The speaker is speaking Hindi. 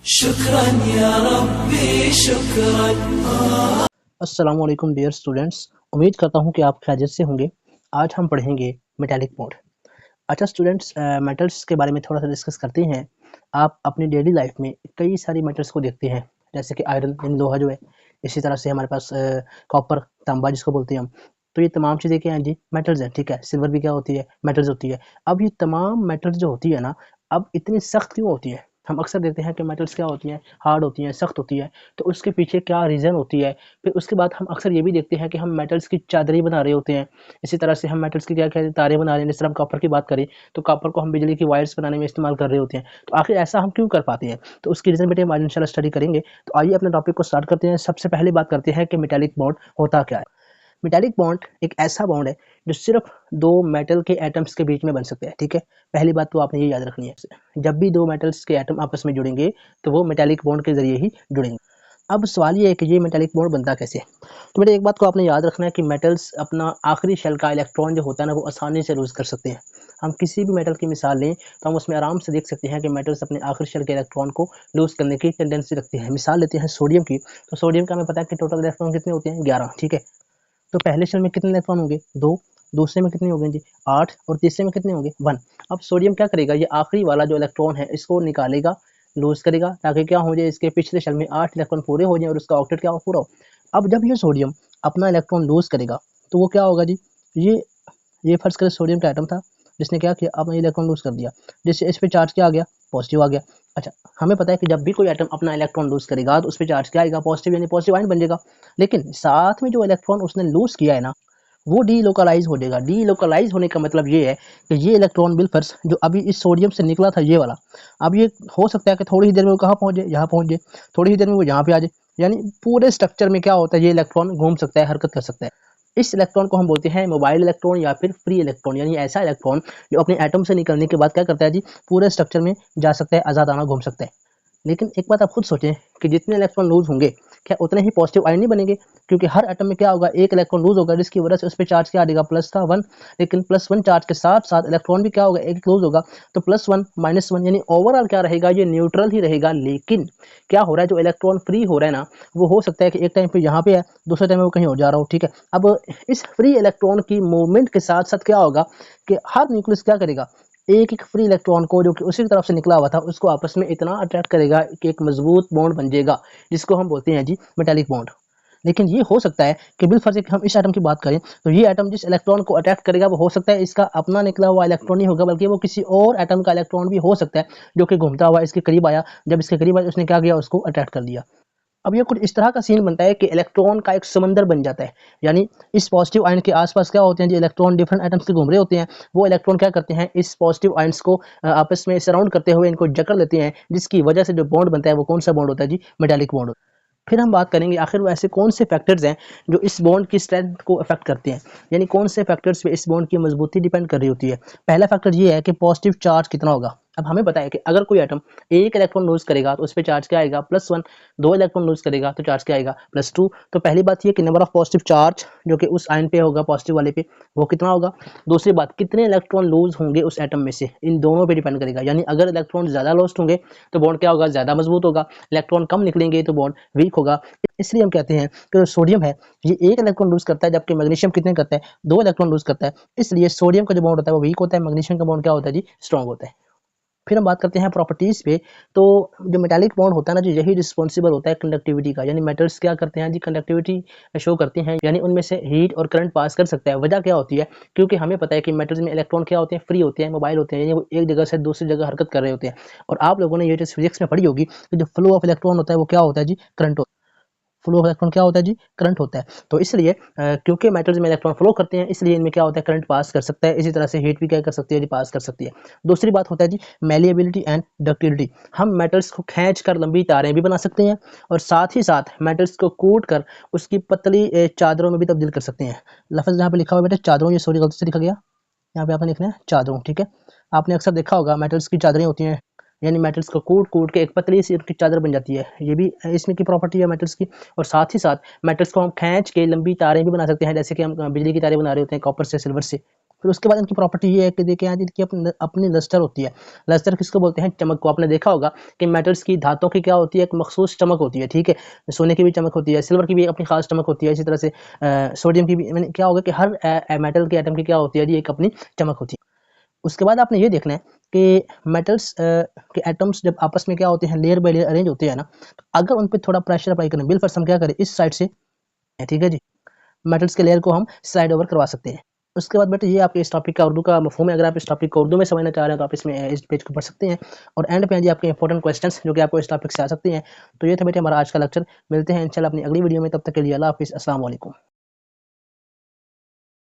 शुक्रन या रब्बी शुक्रन। अस्सलाम वालेकुम डियर स्टूडेंट्स, उम्मीद करता हूँ कि आप खैरियत से होंगे। आज हम पढ़ेंगे मेटालिक बॉन्ड। अच्छा स्टूडेंट्स, मेटल्स के बारे में थोड़ा सा डिस्कस करते हैं। आप अपनी डेली लाइफ में कई सारी मेटल्स को देखते हैं, जैसे कि आयरन यानी लोहा जो है, इसी तरह से हमारे पास कॉपर तांबा जिसको बोलते हैं हम। तो ये तमाम चीज़ें क्या हैं जी, मेटल्स हैं। ठीक है, सिल्वर भी क्या होती है, मेटल्स होती है। अब ये तमाम मेटल्स जो होती है ना, अब इतनी सख्त क्यों होती है? हम अक्सर देखते हैं कि मेटल्स क्या होती हैं, हार्ड होती हैं, सख्त होती है। तो उसके पीछे क्या रीज़न होती है? फिर उसके बाद हम अक्सर ये भी देखते हैं कि हम मेटल्स की चादरें बना रहे होते हैं। इसी तरह से हम मेटल्स की क्या कहते हैं, तारे बना रहे हैं। जैसे हम कॉपर की बात करें तो कॉपर को हम बिजली की वायर्स बनाने में इस्तेमाल कर रहे होते हैं। तो आखिर ऐसा हम क्यों कर पाते हैं? तो उसकी रीज़न बेटे हम आज इंशाल्लाह स्टडी करेंगे। तो आइए अपने टॉपिक को स्टार्ट करते हैं। सबसे पहले बात करते हैं कि मेटालिक बॉन्ड होता क्या है। मेटालिक बॉन्ड एक ऐसा बॉन्ड है जो सिर्फ दो मेटल के एटम्स के बीच में बन सकते हैं। ठीक है, पहली बात तो आपने ये याद रखनी है। जब भी दो मेटल्स के एटम आपस में जुड़ेंगे तो वो मेटालिक बॉन्ड के जरिए ही जुड़ेंगे। अब सवाल ये है कि ये मेटालिक बॉन्ड बनता कैसे है। तो बेटे एक बात को आपने याद रखना है कि मेटल्स अपना आखिरी शेल का इलेक्ट्रॉन जो होता है ना, वो आसानी से लूज़ कर सकते हैं। हम किसी भी मेटल की मिसाल लें तो हम उसमें आराम से देख सकते हैं कि मेटल्स अपने आखिरी शेल के इलेक्ट्रॉन को लूज़ करने की टेंडेंसी रखते हैं। मिसाल लेते हैं सोडियम की, तो सोडियम का हमें पता है कि टोटल इलेक्ट्रॉन कितने होते हैं, 11। ठीक है, तो पहले शेल में कितने इलेक्ट्रॉन होंगे, 2। दूसरे में कितने होंगे जी, 8। और तीसरे में कितने होंगे, 1। अब सोडियम क्या करेगा, ये आखिरी वाला जो इलेक्ट्रॉन है इसको निकालेगा, लूज करेगा, ताकि क्या हो जाए, इसके पिछले शेल में 8 इलेक्ट्रॉन पूरे हो जाएं और उसका ऑक्टेट क्या हो, पूरा हो। अब जब ये सोडियम अपना इलेक्ट्रॉन लूज करेगा तो वो क्या होगा जी, ये ये फर्ज करें सोडियम का एटम था, जिसने क्या किया, अपना इलेक्ट्रॉन लूज कर दिया, जिससे इस पे चार्ज क्या आ गया, पॉजिटिव आ गया। अच्छा, हमें पता है कि जब भी कोई एटम अपना इलेक्ट्रॉन लूज करेगा तो उस पे चार्ज क्या आएगा, पॉजिटिव, यानी पॉजिटिव आयन बन जाएगा। लेकिन साथ में जो इलेक्ट्रॉन उसने लूज किया है ना, वो डीलोकलाइज हो जाएगा। डीलोकलाइज होने का मतलब ये है कि ये इलेक्ट्रॉन बिलफर्स जो अभी इस सोडियम से निकला था, ये वाला, अब ये हो सकता है कि थोड़ी ही देर में वो कहाँ पहुंच जाए, यहाँ पहुंच जाए, थोड़ी ही देर में वो यहाँ पे आ जाए। यानी पूरे स्ट्रक्चर में क्या होता है, ये इलेक्ट्रॉन घूम सकता है, हरकत कर सकता है। इस इलेक्ट्रॉन को हम बोलते हैं मोबाइल इलेक्ट्रॉन या फिर फ्री इलेक्ट्रॉन, यानी ऐसा इलेक्ट्रॉन जो अपने एटम से निकलने के बाद क्या करता है जी, पूरे स्ट्रक्चर में जा सकता है, आज़ादाना घूम सकता है। लेकिन एक बात आप खुद सोचें कि जितने इलेक्ट्रॉन लूज होंगे, क्या उतने ही पॉजिटिव आयन नहीं बनेंगे? क्योंकि हर एटम में क्या होगा, एक इलेक्ट्रॉन लूज होगा, जिसकी वजह से उस पर चार्ज क्या आ जाएगा, प्लस था 1। लेकिन प्लस 1 चार्ज के साथ साथ इलेक्ट्रॉन भी क्या होगा, एक लूज होगा, तो +1 -1, यानी ओवरऑल क्या रहेगा, ये न्यूट्रल ही रहेगा। लेकिन क्या हो रहा है, जो इलेक्ट्रॉन फ्री हो रहा है ना, वो हो सकता है कि एक टाइम पे यहाँ पे है, दूसरे टाइम में वो कहीं और जा रहा हो। ठीक है, अब इस फ्री इलेक्ट्रॉन की मूवमेंट के साथ साथ क्या होगा कि हर न्यूक्लियस क्या करेगा, एक एक फ्री इलेक्ट्रॉन को जो कि उसी तरफ से निकला हुआ था उसको आपस में इतना अट्रैक्ट करेगा कि एक मजबूत बॉन्ड बन जाएगा, जिसको हम बोलते हैं जी मेटालिक बॉन्ड। लेकिन ये हो सकता है कि बिलफर्ज हम इस एटम की बात करें तो ये एटम जिस इलेक्ट्रॉन को अट्रैक्ट करेगा वो हो सकता है इसका अपना निकला हुआ इलेक्ट्रॉन नहीं होगा, बल्कि वो किसी और एटम का इलेक्ट्रॉन भी हो सकता है जो कि घूमता हुआ इसके करीब आया। जब इसके करीब आया उसने क्या किया, उसको अट्रैक्ट कर लिया। अब ये कुछ इस तरह का सीन बनता है कि इलेक्ट्रॉन का एक समंदर बन जाता है। यानी इस पॉजिटिव आयन के आसपास क्या होते हैं, जो इलेक्ट्रॉन डिफरेंट एटम्स से घूम रहे होते हैं, वो इलेक्ट्रॉन क्या करते हैं, इस पॉजिटिव आयन्स को आपस में सराउंड करते हुए इनको जकड़ लेते हैं, जिसकी वजह से जो बॉन्ड बनता है वो कौन सा बॉन्ड होता है जी, मेटालिक बॉन्ड। फिर हम बात करेंगे आखिर वो ऐसे कौन से फैक्टर्स हैं जो इस बॉन्ड की स्ट्रेंथ को अफेक्ट करते हैं, यानी कौन से फैक्टर्स पे इस बॉन्ड की मजबूती डिपेंड कर रही होती है। पहला फैक्टर ये है कि पॉजिटिव चार्ज कितना होगा। अब हमें पता है कि अगर कोई एटम एक इलेक्ट्रॉन लूज करेगा तो उस पर चार्ज क्या आएगा, +1। दो इलेक्ट्रॉन लूज करेगा तो चार्ज क्या आएगा, +2। तो पहली बात ये कि नंबर ऑफ पॉजिटिव चार्ज जो कि उस आयन पे होगा, पॉजिटिव वाले पे, वो कितना होगा। दूसरी बात, कितने इलेक्ट्रॉन लूज होंगे उस एटम में से, इन दोनों पे डिपेंड करेगा। यानी अगर इलेक्ट्रॉन ज़्यादा लॉस्ट होंगे तो बॉन्ड क्या होगा, ज़्यादा मजबूत होगा। इलेक्ट्रॉन कम निकलेंगे तो बॉन्ड वीक होगा। इसलिए हम कहते हैं कि जो सोडियम है ये एक इलेक्ट्रॉन लूज करता है, जबकि मैग्नीशियम कितने करता है, दो इलेक्ट्रॉन लूज करता है। इसलिए सोडियम का जो बॉन्ड होता है वो वीक होता है, मैग्नीशियम का बॉन्ड क्या होता है जी, स्ट्रॉन्ग होता है। फिर हम बात करते हैं प्रॉपर्टीज़ पे। तो जो मेटालिक बॉन्ड होता है ना जी, यही रिस्पॉन्सिबल होता है कंडक्टिविटी का। यानी मेटल्स क्या करते हैं जी, कंडक्टिविटी शो करते हैं, यानी उनमें से हीट और करंट पास कर सकता है। वजह क्या होती है, क्योंकि हमें पता है कि मेटल्स में इलेक्ट्रॉन क्या होते हैं, फ्री होते हैं, मोबाइल होते हैं, यानी वो एक जगह से दूसरी जगह हरकत कर रहे होते हैं। और आप लोगों ने ये चीज़ फिजिक्स में पढ़ी होगी कि जो फ्लो ऑफ इलेक्ट्रॉन होता है वो क्या होता है जी, करंट। फ्लो ऑफ इलेक्ट्रॉन क्या होता है जी, करंट होता है। तो इसलिए क्योंकि मेटल्स में इलेक्ट्रॉन फ्लो करते हैं, इसलिए इनमें क्या होता है, करंट पास कर सकता है। इसी तरह से हीट भी क्या कर सकती है जी, पास कर सकती है। दूसरी बात होता है जी मैलिएबिलिटी एंड डक्टिलिटी। हम मेटल्स को खींच कर लंबी तारें भी बना सकते हैं और साथ ही साथ मेटल्स को कूट कर उसकी पतली चादरों में भी तब्दील कर सकते हैं। लफ्ज़ यहाँ पे लिखा हुआ है बेटा चादरों, ये सॉरी गलती से लिखा गया, यहाँ पे आपने लिखना है चादरों। ठीक है, आपने अक्सर देखा होगा मेटल्स की चादरें होती हैं, यानी मेटल्स को कूट कूट के एक पतली सी उनकी चादर बन जाती है। ये भी इसमें की प्रॉपर्टी है मेटल्स की। और साथ ही साथ मेटल्स को हम खींच के लंबी तारें भी बना सकते हैं, जैसे कि हम बिजली की तारें बना रहे होते हैं कॉपर से, सिल्वर से। फिर उसके बाद इनकी प्रॉपर्टी ये है कि देखिए यहाँ इनकी अपनी लस्टर होती है। लस्टर किसको बोलते हैं? चमक को। आपने देखा होगा कि मेटल्स की, धातुओं की क्या होती है? एक मखसूस चमक होती है, ठीक है? सोने की भी चमक होती है, सिल्वर की भी अपनी खास चमक होती है, इसी तरह से सोडियम की भी। क्या होगा कि हर मेटल के एटम की क्या होती है जी, एक अपनी चमक होती है। उसके बाद आपने ये देखना है कि मेटल्स के एटम्स जब आपस में क्या होते हैं, लेयर बाय लेयर अरेंज होते हैं ना, तो अगर उन पे थोड़ा प्रेशर अप्लाई करें, बिल फर्स्ट हम क्या करें, इस साइड से, ठीक है जी, मेटल्स के लेयर को हम स्लाइड ओवर करवा सकते हैं। उसके बाद बेटा ये आपके इस टॉपिक का उर्दू का मफ़हूम है। अगर आप इस टॉपिक को उर्दू में समझना चाह रहे हैं तो आप इसमें इस पेज को पढ़ सकते हैं। और एंड पे हैं जी आपके इंपॉर्टेंट क्वेश्चंस जो कि आपको इस टॉपिक से आ सकते हैं। तो ये था बेटे हमारा आज का लेक्चर। मिलते हैं इंशाल्लाह अपनी अगली वीडियो में, तब तक के लिए अल्लाह हाफ़िज़, अस्सलाम वालेकुम।